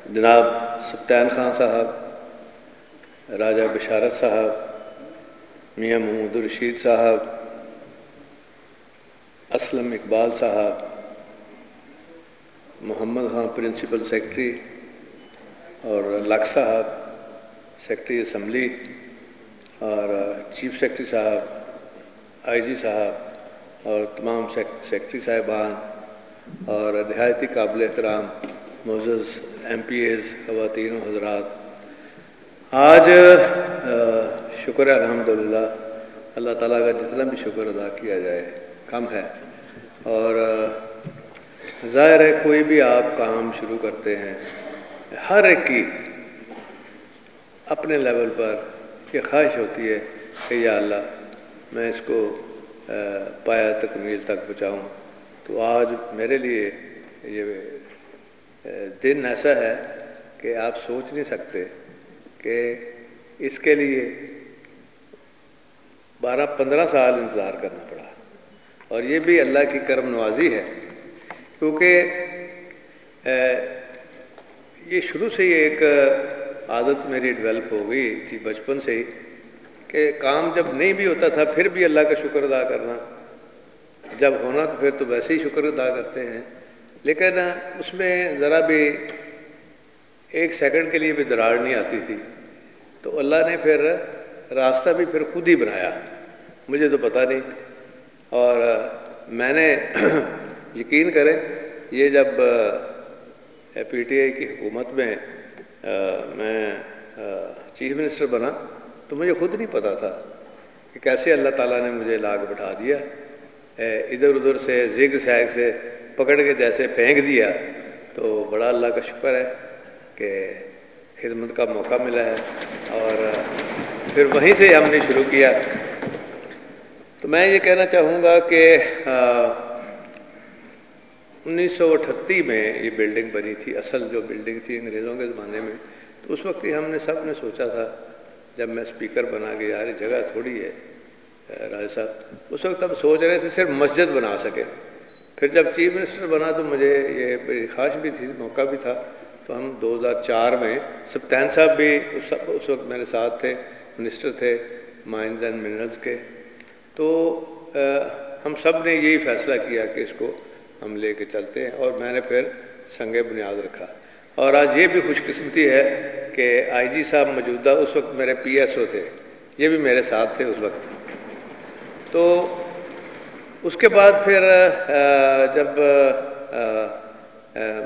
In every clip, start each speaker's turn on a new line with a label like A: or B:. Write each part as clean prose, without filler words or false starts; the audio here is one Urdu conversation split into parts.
A: جناب سبطین خان صاحب، راجہ بشارت صاحب، میاں محمود الرشید صاحب، اسلم اقبال صاحب، محمد خان پرنسپل سیکرٹری، اور لک صاحب سیکرٹری اسمبلی، اور چیف سیکرٹری صاحب، آئی جی صاحب، اور تمام سیکرٹری صاحبان، اور نہایت قابل احترام معزز ایم پی ایز، خواتین و حضرات، آج شکر ہے الحمدللہ، اللہ تعالیٰ کا جتنا بھی شکر ادا کیا جائے کم ہے. اور ظاہر ہے کوئی بھی آپ کام شروع کرتے ہیں، ہر ایک کی اپنے لیول پر یہ خواہش ہوتی ہے کہ یا اللہ میں اس کو پایا تکمیل تک پہنچاؤں. تو آج میرے لیے یہ دن ایسا ہے کہ آپ سوچ نہیں سکتے کہ اس کے لیے 12-15 سال انتظار کرنا پڑا، اور یہ بھی اللہ کی کرم نوازی ہے، کیونکہ یہ شروع سے ہی ایک عادت میری ڈیولپ ہو گئی تھی بچپن سے ہی کہ کام جب نہیں بھی ہوتا تھا پھر بھی اللہ کا شکر ادا کرنا، جب ہونا تو پھر تو ویسے ہی شکر ادا کرتے ہیں، لیکن اس میں ذرا بھی 1 سیکنڈ کے لیے بھی دراڑ نہیں آتی تھی. تو اللہ نے پھر راستہ بھی پھر خود ہی بنایا، مجھے تو پتہ نہیں. اور میں نے یقین کریں، یہ جب پی ٹی آئی کی حکومت میں میں چیف منسٹر بنا تو مجھے خود نہیں پتا تھا کہ کیسے اللہ تعالیٰ نے مجھے لا کے بٹھا دیا، ادھر ادھر سے زگ سیگ سے پکڑ کے جیسے پھینک دیا. تو بڑا اللہ کا شکر ہے کہ خدمت کا موقع ملا ہے، اور پھر وہیں سے ہم نے شروع کیا. تو میں یہ کہنا چاہوں گا کہ 1938 میں یہ بلڈنگ بنی تھی، اصل جو بلڈنگ تھی انگریزوں کے زمانے میں. تو اس وقت ہی ہم نے سب نے سوچا تھا، جب میں اسپیکر بنا کے یار یہ جگہ تھوڑی ہے راج صاحب، اس وقت ہم سوچ رہے تھے صرف مسجد بنا سکے. پھر جب چیف منسٹر بنا تو مجھے یہ بڑی خواہش بھی تھی، موقع بھی تھا. تو ہم 2004 میں سبطین صاحب بھی اس وقت میرے ساتھ تھے، منسٹر تھے مائنز اینڈ منرلز کے. تو ہم سب نے یہی فیصلہ کیا کہ اس کو ہم لے کے چلتے ہیں، اور میں نے پھر سنگ بنیاد رکھا. اور آج یہ بھی خوش قسمتی ہے کہ آئی جی صاحب موجودہ اس وقت میرے پی ایس او تھے، یہ بھی میرے ساتھ تھے اس وقت. تو اس کے بعد پھر جب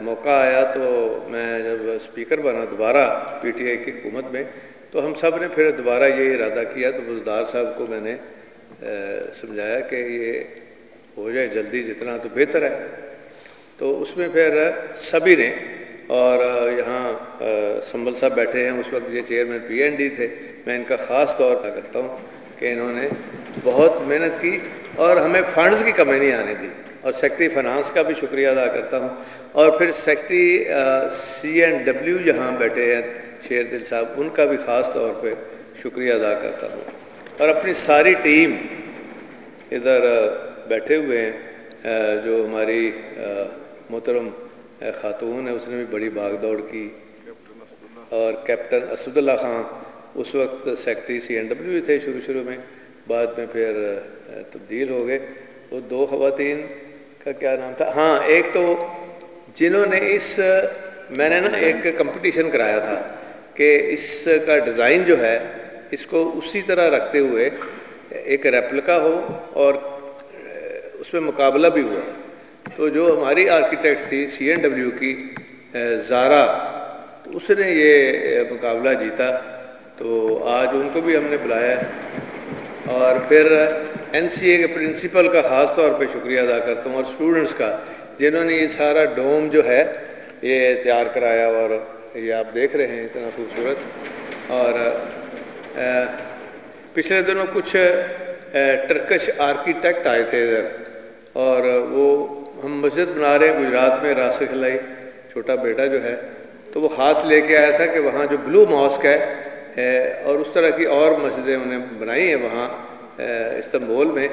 A: موقع آیا تو میں جب اسپیکر بنا دوبارہ پی ٹی آئی کی حکومت میں، تو ہم سب نے پھر دوبارہ یہ ارادہ کیا. تو بزدار صاحب کو میں نے سمجھایا کہ یہ ہو جائے جلدی جتنا تو بہتر ہے. تو اس میں پھر سبھی نے، اور یہاں سنبل صاحب بیٹھے ہیں، اس وقت یہ چیئرمین پی این ڈی تھے، میں ان کا خاص طور پر کرتا ہوں کہ انہوں نے بہت محنت کی اور ہمیں فنڈز کی کمی نہیں آنے دی. اور سیکرٹری فنانس کا بھی شکریہ ادا کرتا ہوں، اور پھر سیکرٹری سی اینڈ ڈبلیو جہاں بیٹھے ہیں شیر دل صاحب، ان کا بھی خاص طور پہ شکریہ ادا کرتا ہوں. اور اپنی ساری ٹیم ادھر بیٹھے ہوئے ہیں، جو ہماری محترم خاتون ہے اس نے بھی بڑی بھاگ دوڑ کی، اور کیپٹن اسد اللہ خان اس وقت سیکرٹری سی این ڈبلیو تھے شروع میں، بعد میں پھر تبدیل ہو گئے. وہ 2 خواتین کا کیا نام تھا، ہاں ایک تو جنہوں نے میں نے نا ایک کمپٹیشن کرایا تھا کہ اس کا ڈیزائن جو ہے اس کو اسی طرح رکھتے ہوئے ایک ریپلکا ہو، اور اس میں مقابلہ بھی ہوا. تو جو ہماری آرکیٹیکٹ تھی سی این ڈبلیو کی زارا، تو اس نے یہ مقابلہ جیتا. تو آج ان کو بھی ہم نے بلایا ہے. اور پھر این سی اے کے پرنسپل کا خاص طور پہ شکریہ ادا کرتا ہوں، اور اسٹوڈنٹس کا جنہوں نے یہ سارا ڈوم جو ہے یہ تیار کرایا، اور یہ آپ دیکھ رہے ہیں اتنا خوبصورت. اور پچھلے دنوں کچھ ٹرکش آرکیٹیکٹ آئے تھے ادھر، اور وہ ہم مسجد بنا رہے ہیں گجرات میں، راسخ علیہ چھوٹا بیٹا جو ہے، تو وہ خاص لے کے آیا تھا کہ وہاں جو بلو ماسک ہے اور اس طرح کی اور مسجدیں انہیں بنائی ہیں وہاں استنبول میں.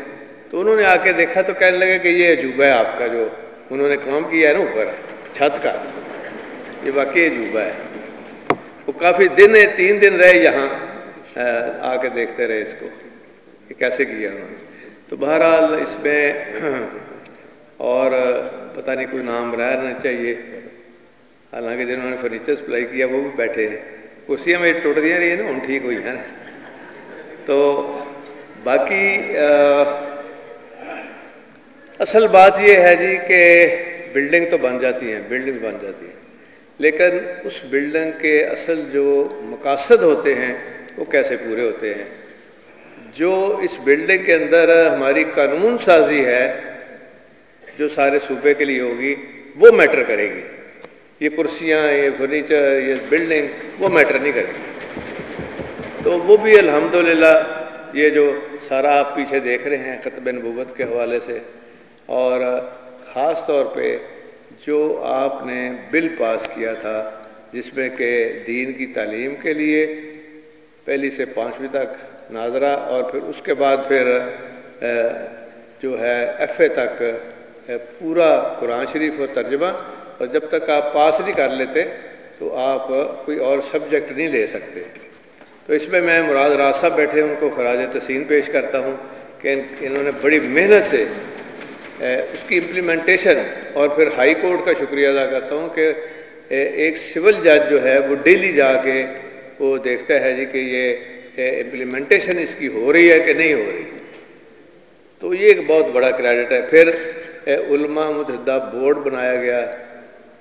A: تو انہوں نے آ کے دیکھا تو کہنے لگے کہ یہ عجوبہ ہے آپ کا جو انہوں نے کام کیا ہے نا اوپر چھت کا. یہ واقعی عجوبہ ہے. وہ کافی دن 3 دن رہے یہاں، آ کے دیکھتے رہے اس کو کہ کیسے کیا انہوں نے. تو بہرحال اس میں اور پتہ نہیں کوئی نام رہنا چاہیے، حالانکہ جنہوں نے فرنیچر سپلائی کیا وہ بھی بیٹھے ہیں. کرسیاں میں ٹوٹ دیا رہی ہیں نا، ہم ٹھیک ہوئی ہیں. تو باقی اصل بات یہ ہے جی کہ بلڈنگ تو بن جاتی ہیں، بلڈنگ بن جاتی ہیں، لیکن اس بلڈنگ کے اصل جو مقاصد ہوتے ہیں وہ کیسے پورے ہوتے ہیں. جو اس بلڈنگ کے اندر ہماری قانون سازی ہے جو سارے صوبے کے لیے ہوگی وہ میٹر کرے گی. یہ کرسیاں، یہ فرنیچر، یہ بلڈنگ وہ میٹر نہیں کرے گی. تو وہ بھی الحمدللہ یہ جو سارا آپ پیچھے دیکھ رہے ہیں ختم نبوت کے حوالے سے، اور خاص طور پہ جو آپ نے بل پاس کیا تھا جس میں کہ دین کی تعلیم کے لیے 1 سے 5ویں تک ناظرہ، اور پھر اس کے بعد پھر جو ہے FA تک پورا قرآن شریف و ترجمہ، اور جب تک آپ پاس نہیں کر لیتے تو آپ کوئی اور سبجیکٹ نہیں لے سکتے. تو اس میں مراد راز صاحب بیٹھے ہیں، ان کو خراج تحسین پیش کرتا ہوں کہ انہوں نے بڑی محنت سے اس کی امپلیمنٹیشن، اور پھر ہائی کورٹ کا شکریہ ادا کرتا ہوں کہ ایک سول جج جو ہے وہ ڈیلی جا کے وہ دیکھتا ہے جی کہ یہ امپلیمنٹیشن اس کی ہو رہی ہے کہ نہیں ہو رہی. تو یہ ایک بہت بڑا کریڈٹ ہے. پھر علماء متحدہ بورڈ بنایا گیا،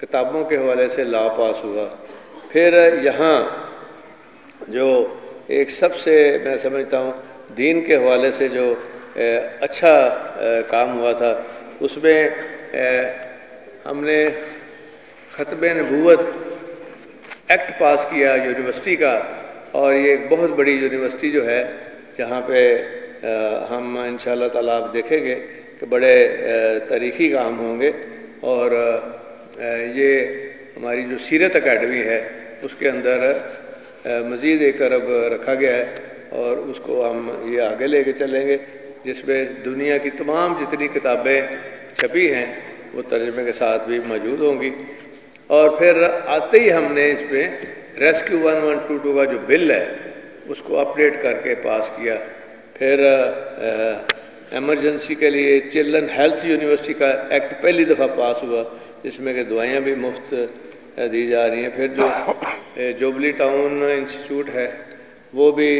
A: کتابوں کے حوالے سے لا پاس ہوا. پھر یہاں جو ایک سب سے میں سمجھتا ہوں دین کے حوالے سے جو اچھا کام ہوا تھا، اس میں ہم نے ختم نبوت ایکٹ پاس کیا یونیورسٹی کا، اور یہ ایک بہت بڑی یونیورسٹی جو ہے جہاں پہ ہم انشاءاللہ تعالیٰ آپ دیکھیں گے کہ بڑے تاریخی کام ہوں گے. اور یہ ہماری جو سیرت اکیڈمی ہے اس کے اندر مزید 1 ارب رکھا گیا ہے، اور اس کو ہم یہ آگے لے کے چلیں گے، جس میں دنیا کی تمام جتنی کتابیں چھپی ہیں وہ ترجمے کے ساتھ بھی موجود ہوں گی. اور پھر آتے ہی ہم نے اس پہ ریسکیو 1122 کا جو بل ہے اس کو اپڈیٹ کر کے پاس کیا. پھر ایمرجنسی کے لیے چلڈرن ہیلتھ یونیورسٹی کا ایکٹ پہلی دفعہ پاس ہوا، جس میں کہ دوائیاں بھی مفت دی جا رہی ہیں. پھر جو جوبلی ٹاؤن انسٹیٹیوٹ ہے وہ بھی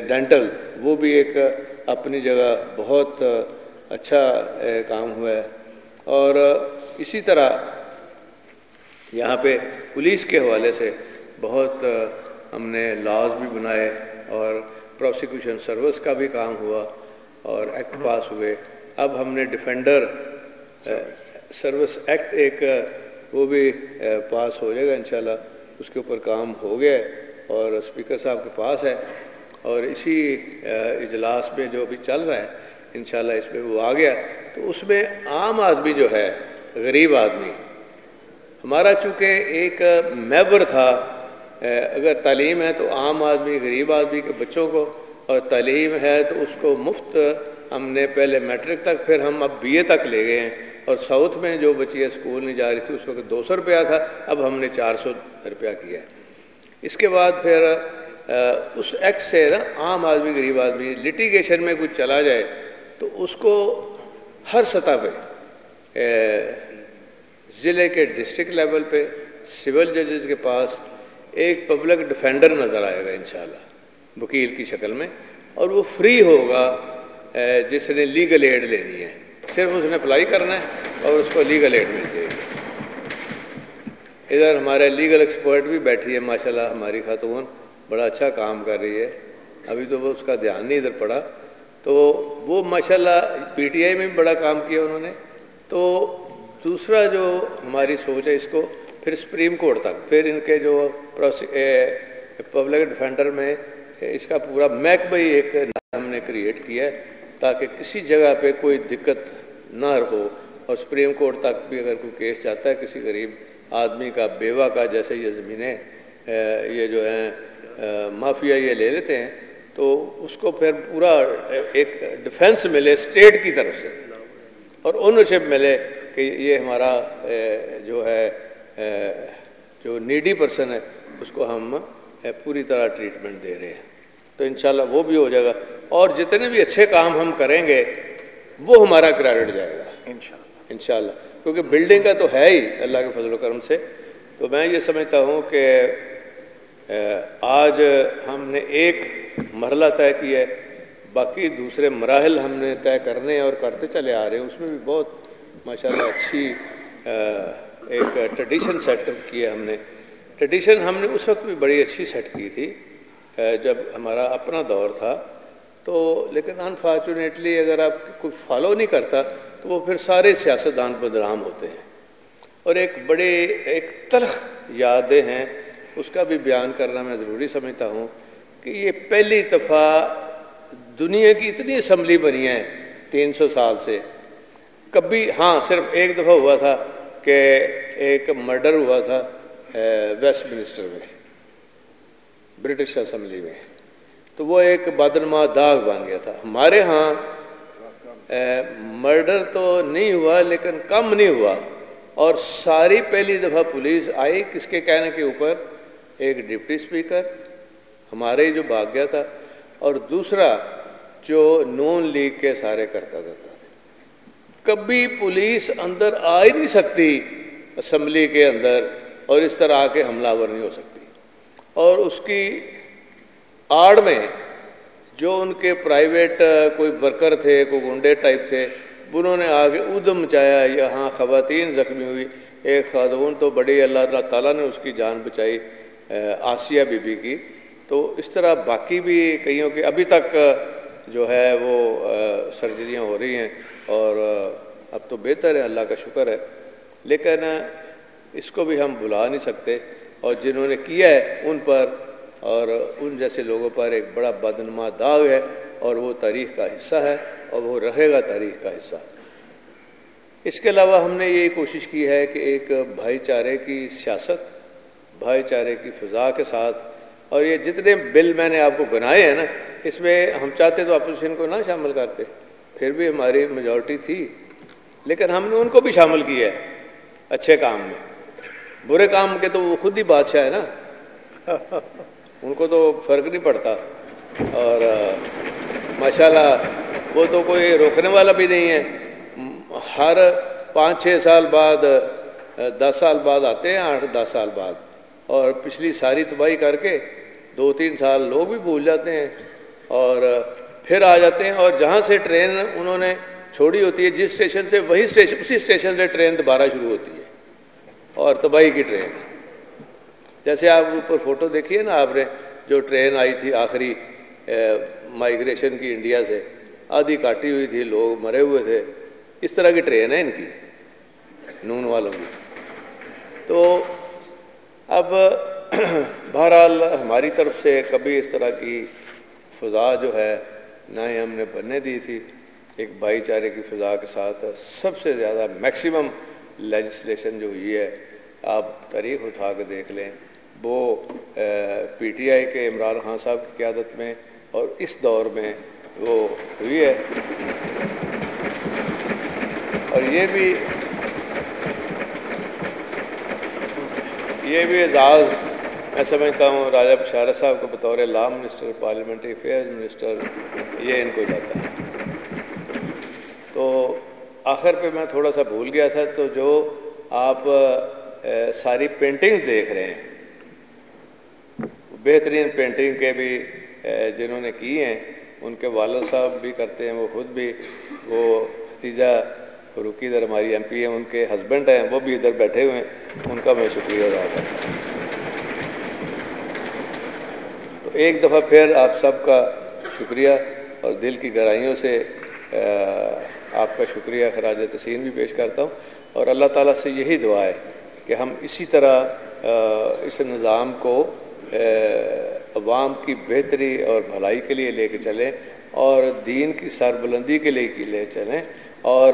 A: ڈینٹل، وہ بھی ایک اپنی جگہ بہت اچھا کام ہوا ہے. اور اسی طرح یہاں پہ پولیس کے حوالے سے بہت ہم نے لاز بھی بنائے، اور پروسیکیوشن سروس کا بھی کام ہوا اور ایکٹ پاس ہوئے. اب ہم نے ڈیفینڈر سروس ایکٹ ایک وہ بھی پاس ہو جائے گا انشاءاللہ، اس کے اوپر کام ہو گیا اور اسپیکر صاحب کے پاس ہے. اور اسی اجلاس میں جو بھی چل رہا ہے انشاءاللہ اس میں وہ آ گیا. تو اس میں عام آدمی جو ہے، غریب آدمی، ہمارا چونکہ ایک محور تھا اگر تعلیم ہے تو عام آدمی، غریب آدمی کے بچوں کو، اور تعلیم ہے تو اس کو مفت ہم نے پہلے میٹرک تک، پھر ہم اب BA تک لے گئے ہیں. اور ساؤتھ میں جو بچیاں اسکول نہیں جا رہی تھی اس وقت 200 روپیہ تھا، اب ہم نے 400 روپیہ کیا ہے. اس کے بعد پھر اس ایکٹ سے نا عام آدمی، غریب آدمی لٹیگیشن میں کچھ چلا جائے تو اس کو ہر سطح پہ، ضلع کے ڈسٹرکٹ لیول پہ سول ججز کے پاس ایک پبلک ڈیفینڈر نظر آئے گا انشاءاللہ وکیل کی شکل میں، اور وہ فری ہوگا جس نے لیگل ایڈ لینی ہے. صرف اس نے اپلائی کرنا ہے اور اس کو لیگل ایڈ مل جائے گی. ادھر ہمارے لیگل ایکسپرٹ بھی بیٹھی ہے ماشاءاللہ، ہماری خاتون بڑا اچھا کام کر رہی ہے. ابھی تو وہ اس کا دھیان نہیں ادھر پڑا، تو وہ ماشاءاللہ PTI میں بھی بڑا کام کیا انہوں نے. تو دوسرا جو ہماری سوچ ہے اس کو پھر سپریم کورٹ تک، پھر ان کے جو پبلک ڈیفینڈر میں اس کا پورا محکمہ ہی ایک ہم نے کریٹ کیا ہے تاکہ کسی جگہ پہ کوئی دقت نہ ہو. اور سپریم کورٹ تک بھی اگر کوئی کیس جاتا ہے کسی غریب آدمی کا، بیوہ کا، جیسے یہ زمینیں یہ جو ہیں مافیا یہ لے لیتے ہیں، تو اس کو پھر پورا ایک ڈیفنس ملے اسٹیٹ کی طرف سے اور اونرشپ ملے کہ یہ ہمارا جو ہے جو نیڈی پرسن ہے اس کو ہم پوری طرح ٹریٹمنٹ دے رہے ہیں. تو انشاءاللہ وہ بھی ہو جائے گا، اور جتنے بھی اچھے کام ہم کریں گے وہ ہمارا کریڈٹ جائے گا انشاءاللہ، کیونکہ بلڈنگ کا تو ہے ہی اللہ کے فضل و کرم سے. تو میں یہ سمجھتا ہوں کہ آج ہم نے ایک مرحلہ طے کیا ہے، باقی دوسرے مراحل ہم نے طے کرنے اور کرتے چلے آ رہے ہیں. اس میں بھی بہت ماشاءاللہ اچھی ایک ٹریڈیشن سیٹ کی ہے ہم نے. ٹریڈیشن ہم نے اس وقت بھی بڑی اچھی سیٹ کی تھی جب ہمارا اپنا دور تھا. تو لیکن انفارچونیٹلی اگر آپ کوئی فالو نہیں کرتا تو وہ پھر سارے سیاستدان بدنام ہوتے ہیں. اور ایک تلخ یادیں ہیں، اس کا بھی بیان کرنا میں ضروری سمجھتا ہوں کہ یہ پہلی دفعہ دنیا کی اتنی اسمبلی بنی ہے 300 سال سے. کبھی ہاں صرف ایک دفعہ ہوا تھا کہ ایک مرڈر ہوا تھا ویسٹ منسٹر میں، برٹش اسمبلی میں، تو وہ ایک بدنما داغ بن گیا تھا. ہمارے ہاں مرڈر تو نہیں ہوا لیکن کم نہیں ہوا، اور ساری پہلی دفعہ پولیس آئی کس کے کہنے کے اوپر؟ ایک ڈپٹی اسپیکر ہمارے جو بھاگ گیا تھا، اور دوسرا جو نون لیگ کے سارے کرتا تھا. کبھی پولیس اندر آ ہی نہیں سکتی اسمبلی کے اندر اور اس طرح آ کے حملہ آور نہیں ہو سکتی. اور اس کی آڑ میں جو ان کے پرائیویٹ کوئی ورکر تھے، کوئی گنڈے ٹائپ تھے، انہوں نے آگے ادھم مچایا. یہاں خواتین زخمی ہوئی، ایک خاتون تو بڑی اللہ تعالیٰ نے اس کی جان بچائی، آسیہ بی بی کی. تو اس طرح باقی بھی کئیوں کے ابھی تک جو ہے وہ سرجریاں ہو رہی ہیں، اور اب تو بہتر ہے، اللہ کا شکر ہے. لیکن اس کو بھی ہم بھلا نہیں سکتے، اور جنہوں نے کیا ہے ان پر اور ان جیسے لوگوں پر ایک بڑا بدنما داغ ہے، اور وہ تاریخ کا حصہ ہے اور وہ رہے گا تاریخ کا حصہ. اس کے علاوہ ہم نے یہ کوشش کی ہے کہ ایک بھائی چارے کی سیاست، بھائی چارے کی فضا کے ساتھ، اور یہ جتنے بل میں نے آپ کو گنائے ہیں نا، اس میں ہم چاہتے تو اپوزیشن کو نہ شامل کرتے، پھر بھی ہماری میجورٹی تھی، لیکن ہم نے ان کو بھی شامل کیا ہے اچھے کام میں. برے کام کے تو وہ خود ہی بادشاہ ہے نا، ان کو تو فرق نہیں پڑتا. اور ماشاءاللہ وہ تو کوئی روکنے والا بھی نہیں ہے. ہر 5-6 سال بعد 10 سال بعد آتے ہیں، 8-10 سال بعد، اور پچھلی ساری تباہی کر کے 2-3 سال لوگ بھی بھول جاتے ہیں اور پھر آ جاتے ہیں. اور جہاں سے ٹرین انہوں نے چھوڑی ہوتی ہے جس اسٹیشن سے، وہی اسٹیشن، اسی اسٹیشن سے ٹرین دوبارہ شروع ہوتی ہے، اور تباہی کی ٹرین. جیسے آپ اوپر فوٹو دیکھیے نا آپ نے، جو ٹرین آئی تھی آخری مائیگریشن کی انڈیا سے، آدھی کاٹی ہوئی تھی، لوگ مرے ہوئے تھے. اس طرح کی ٹرین ہے ان کی، نون والوں کی. تو اب بہرحال ہماری طرف سے کبھی اس طرح کی فضا جو ہے نہ ہی ہم نے بننے دی تھی. ایک بھائی چارے کی فضا کے ساتھ سب سے زیادہ میکسیمم لیجسلیشن جو ہوئی ہے، آپ تاریخ اٹھا کے دیکھ لیں، وہ پی ٹی آئی کے عمران خان صاحب کی قیادت میں اور اس دور میں وہ ہوئی ہے. اور یہ بھی اعزاز میں سمجھتا ہوں راجہ بشارت صاحب کو بطور law minister, parliamentary affairs minister, یہ ان کو جاتا ہے. تو آخر پہ میں تھوڑا سا بھول گیا تھا، تو جو آپ ساری پینٹنگ دیکھ رہے ہیں، بہترین پینٹنگ کے بھی جنہوں نے کی ہیں، ان کے والد صاحب بھی کرتے ہیں، وہ خود بھی، وہ ختیجہ فاروقی ادھر ہماری ایم پی ہیں، ان کے ہسبینڈ ہیں، وہ بھی ادھر بیٹھے ہوئے ہیں، ان کا میں شکریہ ادا کرتا ہوں. تو ایک دفعہ پھر آپ سب کا شکریہ اور دل کی گہرائیوں سے آپ کا شکریہ خراج تحسین بھی پیش کرتا ہوں. اور اللہ تعالیٰ سے یہی دعا ہے کہ ہم اسی طرح اس نظام کو عوام کی بہتری اور بھلائی کے لیے لے کے چلیں، اور دین کی سربلندی کے لیے لے چلیں، اور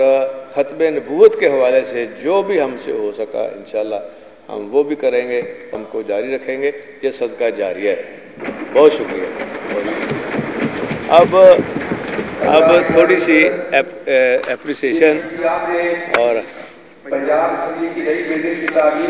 A: ختم نبوت کے حوالے سے جو بھی ہم سے ہو سکا انشاءاللہ ہم وہ بھی کریں گے، ہم کو جاری رکھیں گے. یہ صدقہ جاریہ ہے. بہت شکریہ. اب تھوڑی سی اپریسیشن اور
B: پنجاب اسمبلی کی نئی بلڈنگ کی تعمیر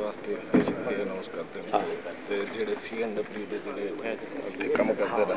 C: ਵਾਸਤੇ ਬੇਸਿਕਲੀ ਅਨਾਉਂਸ ਕਰਦੇ ਨੇ ਤੇ ਜਿਹੜੇ C&W ਦੇ ਜਿਹੜੇ ਕੰਮ ਕਰਦੇ ਨੇ